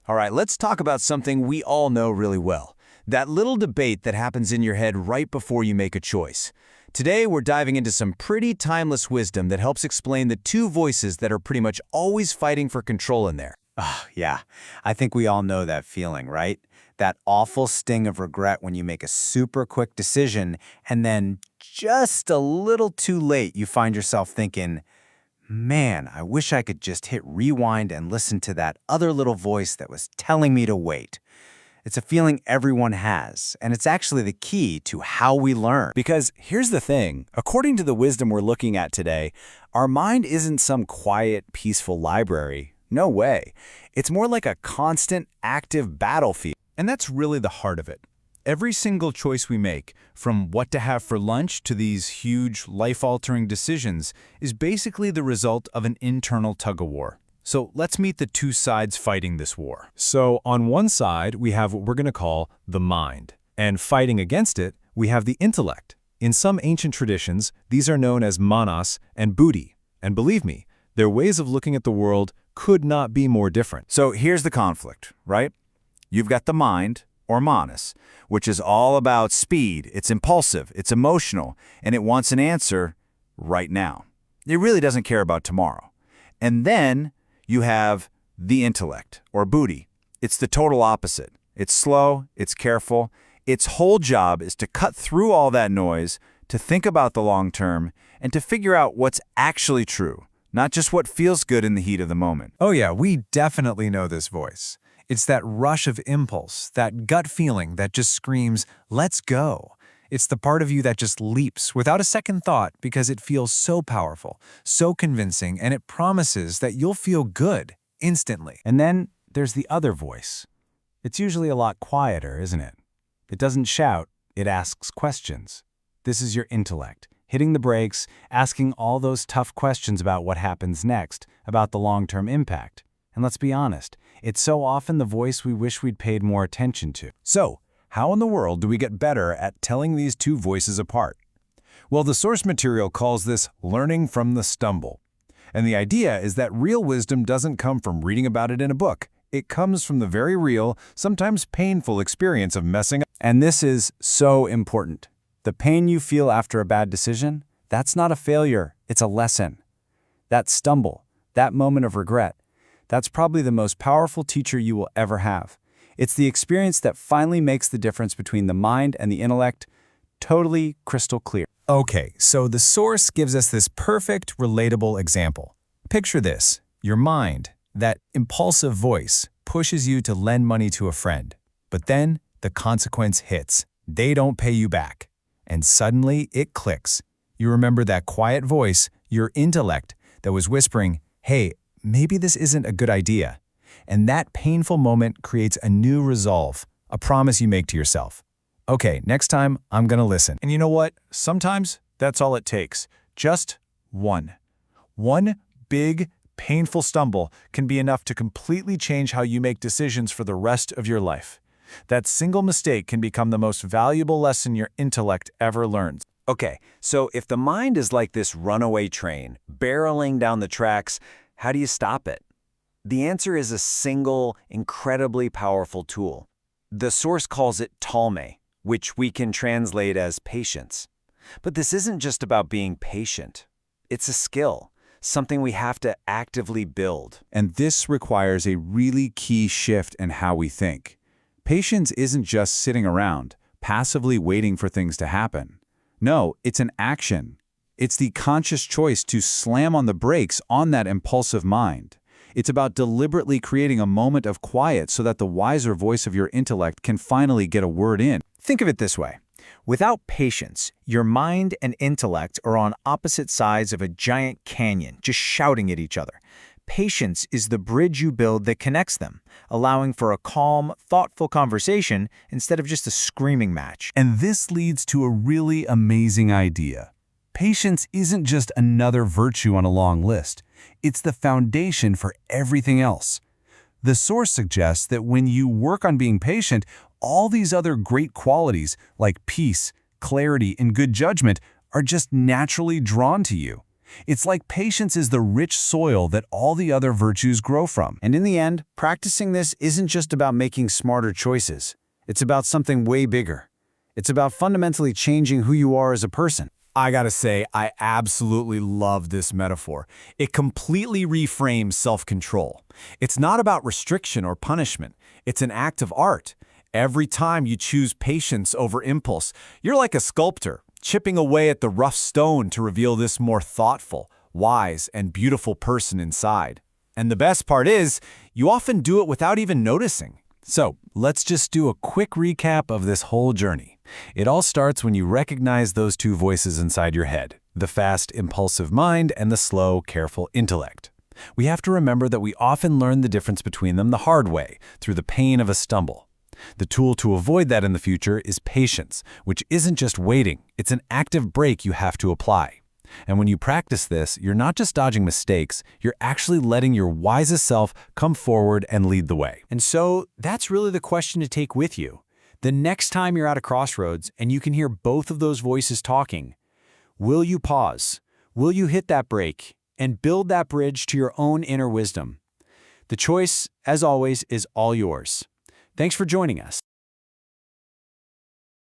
All right, let's talk about something we all know really well. That little debate that happens in your head right before you make a choice. Today, we're diving into some pretty timeless wisdom that helps explain the two voices that are pretty much always fighting for control in there. Oh, yeah. I think we all know that feeling, right? That awful sting of regret when you make a super quick decision and then just a little too late you find yourself thinking, man, I wish I could just hit rewind and listen to that other little voice that was telling me to wait. It's a feeling everyone has, and it's actually the key to how we learn. Because here's the thing, according to the wisdom we're looking at today, our mind isn't some quiet, peaceful library. No way. It's more like a constant, active battlefield. And that's really the heart of it. Every single choice we make, from what to have for lunch to these huge, life-altering decisions, is basically the result of an internal tug-of-war. So let's meet the two sides fighting this war. So on one side, we have what we're going to call the mind. And fighting against it, we have the intellect. In some ancient traditions, these are known as manas and buddhi. And believe me, their ways of looking at the world could not be more different. So here's the conflict, right? You've got the mind, or manas, which is all about speed. It's impulsive, it's emotional, and it wants an answer right now. It really doesn't care about tomorrow. And then you have the intellect, or buddhi. It's the total opposite. It's slow, it's careful. Its whole job is to cut through all that noise, to think about the long term, and to figure out what's actually true, not just what feels good in the heat of the moment. Oh yeah, we definitely know this voice. It's that rush of impulse, that gut feeling that just screams, let's go. It's the part of you that just leaps without a second thought because it feels so powerful, so convincing, and it promises that you'll feel good instantly. And then there's the other voice. It's usually a lot quieter, isn't it? It doesn't shout, it asks questions. This is your intellect, hitting the brakes, asking all those tough questions about what happens next, about the long-term impact. And let's be honest, it's so often the voice we wish we'd paid more attention to. So, how in the world do we get better at telling these two voices apart? Well, the source material calls this learning from the stumble. And the idea is that real wisdom doesn't come from reading about it in a book. It comes from the very real, sometimes painful experience of messing up. And this is so important. The pain you feel after a bad decision, that's not a failure, it's a lesson. That stumble, that moment of regret, that's probably the most powerful teacher you will ever have. It's the experience that finally makes the difference between the mind and the intellect totally crystal clear. Okay, so the source gives us this perfect, relatable example. Picture this. Your mind, that impulsive voice, pushes you to lend money to a friend. But then the consequence hits. They don't pay you back. And suddenly it clicks. You remember that quiet voice, your intellect, that was whispering, hey, maybe this isn't a good idea. And that painful moment creates a new resolve, a promise you make to yourself. Okay, next time, I'm gonna listen. And you know what? Sometimes that's all it takes. Just one. One big, painful stumble can be enough to completely change how you make decisions for the rest of your life. That single mistake can become the most valuable lesson your intellect ever learns. Okay, so if the mind is like this runaway train, barreling down the tracks, how do you stop it? The answer is a single, incredibly powerful tool. The source calls it talme, which we can translate as patience. But this isn't just about being patient. It's a skill, something we have to actively build. And this requires a really key shift in how we think. Patience isn't just sitting around, passively waiting for things to happen. No, it's an action. It's the conscious choice to slam on the brakes on that impulsive mind. It's about deliberately creating a moment of quiet so that the wiser voice of your intellect can finally get a word in. Think of it this way. Without patience, your mind and intellect are on opposite sides of a giant canyon, just shouting at each other. Patience is the bridge you build that connects them, allowing for a calm, thoughtful conversation instead of just a screaming match. And this leads to a really amazing idea. Patience isn't just another virtue on a long list. It's the foundation for everything else. The source suggests that when you work on being patient, all these other great qualities like peace, clarity, and good judgment are just naturally drawn to you. It's like patience is the rich soil that all the other virtues grow from. And in the end, practicing this isn't just about making smarter choices. It's about something way bigger. It's about fundamentally changing who you are as a person. I gotta say, I absolutely love this metaphor. It completely reframes self-control. It's not about restriction or punishment. It's an act of art. Every time you choose patience over impulse, you're like a sculptor, chipping away at the rough stone to reveal this more thoughtful, wise, and beautiful person inside. And the best part is, you often do it without even noticing. So, let's just do a quick recap of this whole journey. It all starts when you recognize those two voices inside your head, the fast, impulsive mind and the slow, careful intellect. We have to remember that we often learn the difference between them the hard way, through the pain of a stumble. The tool to avoid that in the future is patience, which isn't just waiting, it's an active brake you have to apply. And when you practice this, you're not just dodging mistakes, you're actually letting your wisest self come forward and lead the way. And so that's really the question to take with you. The next time you're at a crossroads and you can hear both of those voices talking, will you pause? Will you hit that brake and build that bridge to your own inner wisdom? The choice, as always, is all yours. Thanks for joining us.